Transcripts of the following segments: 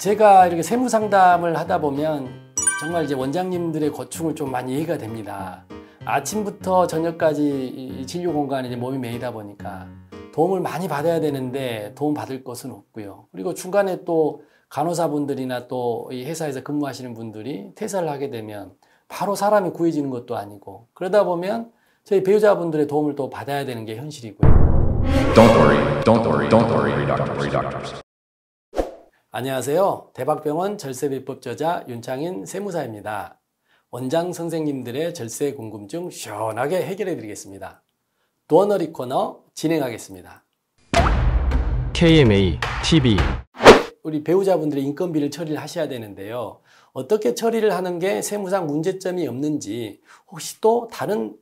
제가 이렇게 세무 상담을 하다 보면 정말 이제 원장님들의 고충을 좀 많이 이해가 됩니다. 아침부터 저녁까지 이 진료 공간에 이제 몸이 매이다 보니까 도움을 많이 받아야 되는데 도움 받을 것은 없고요. 그리고 중간에 또 간호사분들이나 또 이 회사에서 근무하시는 분들이 퇴사를 하게 되면 바로 사람이 구해지는 것도 아니고, 그러다 보면 저희 배우자분들의 도움을 또 받아야 되는 게 현실이고요. Don't worry, doctors. 안녕하세요. 대박병원 절세비법 저자 윤창인 세무사입니다. 원장 선생님들의 절세 궁금증 시원하게 해결해 드리겠습니다. 도어너리 코너 진행하겠습니다. KMA TV 우리 배우자분들의 인건비를 처리를 하셔야 되는데요. 어떻게 처리를 하는 게 세무상 문제점이 없는지, 혹시 또 다른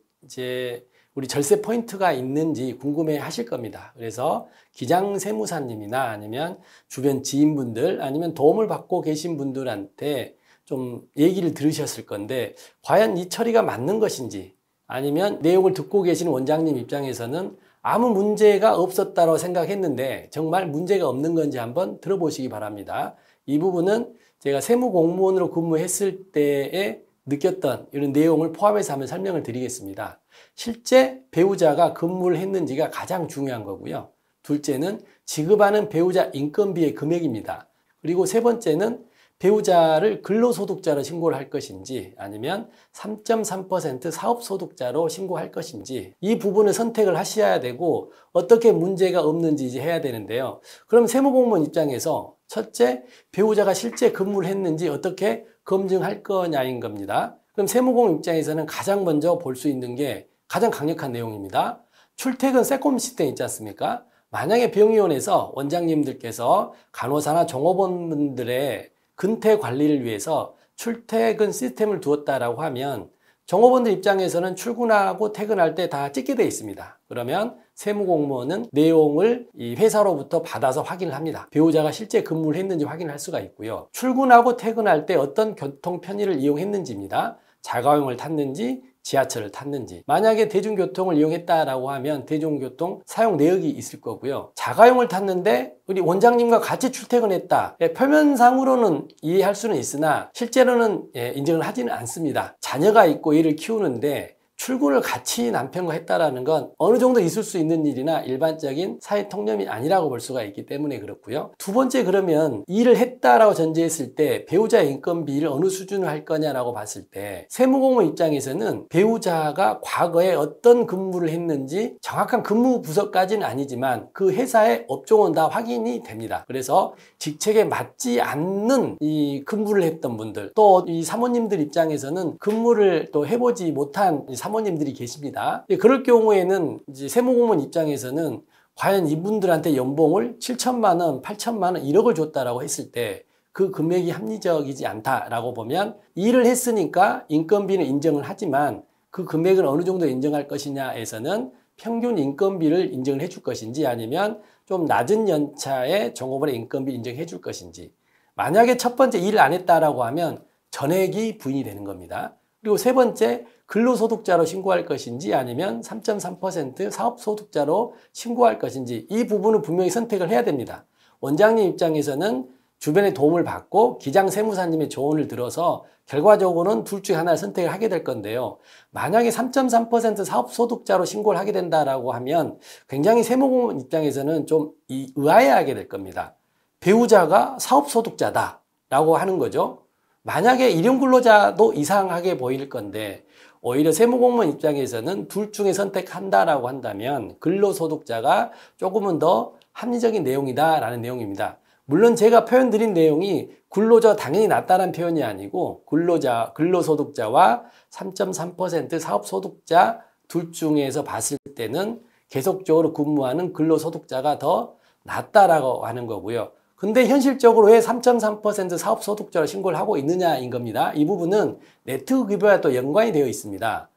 우리 절세 포인트가 있는지 궁금해 하실 겁니다. 그래서 기장 세무사님이나 아니면 주변 지인분들 아니면 도움을 받고 계신 분들한테 좀 얘기를 들으셨을 건데, 과연 이 처리가 맞는 것인지, 아니면 내용을 듣고 계신 원장님 입장에서는 아무 문제가 없었다고 생각했는데 정말 문제가 없는 건지 한번 들어보시기 바랍니다. 이 부분은 제가 세무공무원으로 근무했을 때에 느꼈던 이런 내용을 포함해서 한번 설명을 드리겠습니다. 실제 배우자가 근무를 했는지가 가장 중요한 거고요. 둘째는 지급하는 배우자 인건비의 금액입니다. 그리고 세 번째는 배우자를 근로소득자로 신고를 할 것인지 아니면 3.3% 사업소득자로 신고할 것인지, 이 부분을 선택을 하셔야 되고 어떻게 문제가 없는지 해야 되는데요. 그럼 세무공무원 입장에서 첫째, 배우자가 실제 근무를 했는지 어떻게 검증할 거냐인 겁니다. 그럼 세무공무원 입장에서는 가장 먼저 볼 수 있는 게 가장 강력한 내용입니다. 출퇴근 세콤 시스템 있지 않습니까? 만약에 병의원에서 원장님들께서 간호사나 종업원분들의 근태 관리를 위해서 출퇴근 시스템을 두었다라고 하면 종업원들 입장에서는 출근하고 퇴근할 때 다 찍게 되어 있습니다. 그러면 세무공무원은 내용을 이 회사로부터 받아서 확인을 합니다. 배우자가 실제 근무를 했는지 확인할 수가 있고요. 출근하고 퇴근할 때 어떤 교통 편의를 이용했는지입니다. 자가용을 탔는지 지하철을 탔는지. 만약에 대중교통을 이용했다라고 하면 대중교통 사용 내역이 있을 거고요. 자가용을 탔는데 우리 원장님과 같이 출퇴근했다. 표면상으로는 이해할 수는 있으나 실제로는 인정을 하지는 않습니다. 자녀가 있고 얘를 키우는데 출근을 같이 남편과 했다라는 건 어느 정도 있을 수 있는 일이나 일반적인 사회 통념이 아니라고 볼 수가 있기 때문에 그렇고요. 두 번째, 그러면 일을 했다라고 전제했을 때 배우자의 인건비를 어느 수준을 할 거냐라고 봤을 때 세무공무원 입장에서는 배우자가 과거에 어떤 근무를 했는지 정확한 근무 부서까지는 아니지만 그 회사의 업종은 다 확인이 됩니다. 그래서 직책에 맞지 않는 이 근무를 했던 분들, 또 이 사모님들 입장에서는 근무를 또 해보지 못한 사모님들이 계십니다. 그럴 경우에는 이제 세무공무원 입장에서는 과연 이분들한테 연봉을 7천만 원, 8천만 원, 1억을 줬다라고 했을 때 그 금액이 합리적이지 않다라고 보면, 일을 했으니까 인건비는 인정을 하지만 그 금액을 어느 정도 인정할 것이냐에서는 평균 인건비를 인정을 해줄 것인지 아니면 좀 낮은 연차의 종업원의 인건비를 인정해 줄 것인지. 만약에 첫 번째 일을 안 했다라고 하면 전액이 부인이 되는 겁니다. 그리고 세 번째, 근로소득자로 신고할 것인지 아니면 3.3% 사업소득자로 신고할 것인지, 이 부분은 분명히 선택을 해야 됩니다. 원장님 입장에서는 주변의 도움을 받고 기장 세무사님의 조언을 들어서 결과적으로는 둘 중에 하나를 선택을 하게 될 건데요. 만약에 3.3% 사업소득자로 신고를 하게 된다라고 하면 굉장히 세무공무원 입장에서는 좀 의아해하게 될 겁니다. 배우자가 사업소득자다라고 하는 거죠. 만약에 일용근로자도 이상하게 보일 건데, 오히려 세무공무원 입장에서는 둘 중에 선택한다라고 한다면 근로소득자가 조금은 더 합리적인 내용이다라는 내용입니다. 물론 제가 표현 드린 내용이 근로자 당연히 낫다는 표현이 아니고 근로소득자와 3.3% 사업소득자 둘 중에서 봤을 때는 계속적으로 근무하는 근로소득자가 더 낫다라고 하는 거고요. 근데 현실적으로 왜 3.3% 사업소득자로 신고를 하고 있느냐인 겁니다. 이 부분은 네트급여와 또 연관이 되어 있습니다.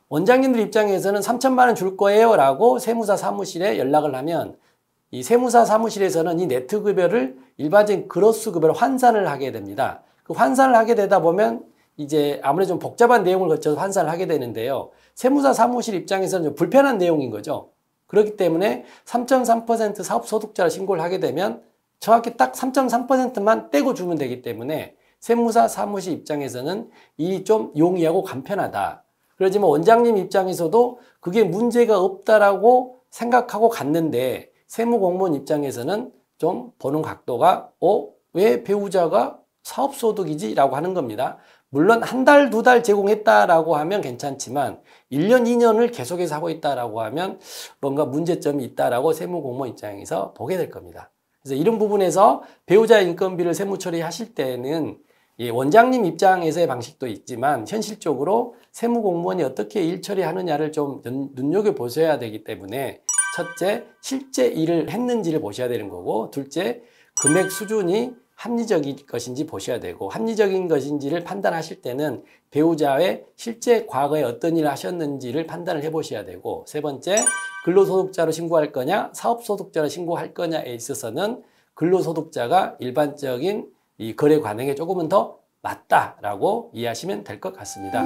원장님들 입장에서는 3천만 원 줄 거예요 라고 세무사 사무실에 연락을 하면 이 세무사 사무실에서는 이 네트급여를 일반적인 그로스급여로 환산을 하게 됩니다. 그 환산을 하게 되다 보면 이제 아무래도 좀 복잡한 내용을 거쳐서 환산을 하게 되는데요. 세무사 사무실 입장에서는 좀 불편한 내용인 거죠. 그렇기 때문에 3.3% 사업소득자로 신고를 하게 되면 정확히 딱 3.3%만 떼고 주면 되기 때문에 세무사, 사무실 입장에서는 일이 좀 용이하고 간편하다. 그러지만 원장님 입장에서도 그게 문제가 없다라고 생각하고 갔는데 세무공무원 입장에서는 좀 보는 각도가 왜 배우자가 사업소득이지? 라고 하는 겁니다. 물론 한 달, 두 달 제공했다라고 하면 괜찮지만 1년, 2년을 계속해서 하고 있다라고 하면 뭔가 문제점이 있다라고 세무공무원 입장에서 보게 될 겁니다. 그래서 이런 부분에서 배우자 인건비를 세무 처리하실 때는 원장님 입장에서의 방식도 있지만 현실적으로 세무공무원이 어떻게 일 처리하느냐를 좀 눈여겨보셔야 되기 때문에 첫째, 실제 일을 했는지를 보셔야 되는 거고 둘째, 금액 수준이 합리적인 것인지 보셔야 되고 합리적인 것인지를 판단하실 때는 배우자의 실제 과거에 어떤 일을 하셨는지를 판단을 해보셔야 되고 세 번째, 근로소득자로 신고할 거냐 사업소득자로 신고할 거냐에 있어서는 근로소득자가 일반적인 이 거래 관행에 조금은 더 맞다라고 이해하시면 될 것 같습니다.